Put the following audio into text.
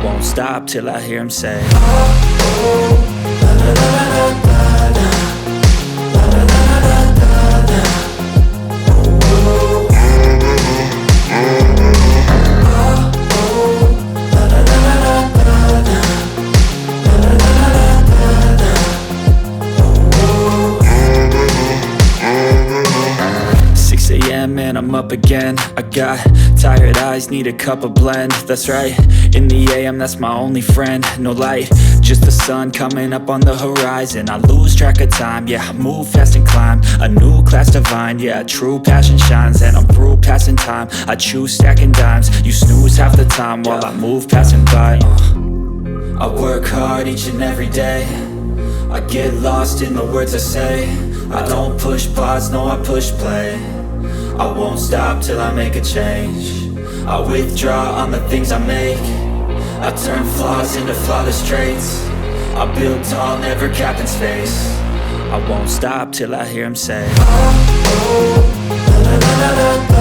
I won't stop till I hear him say, 6 a.m. and I'm up again. I got tired eyes, need a cup of blend. That's right, in the AM, that's my only friend. No light, just the sun coming up on the horizon. I lose track of time, yeah, I move fast and climb a new class divine, yeah, true passion shines. And I'm through passing time, I choose stacking dimes. You snooze half the time while I move passing by. I work hard each and every day, I get lost in the words I say. I don't push pause, no, I push play. I won't stop till I make a change. I withdraw on the things I make. I turn flaws into flawless traits. I build tall, never capped in space. I won't stop till I hear him say, oh, oh, la, la, la, la, la.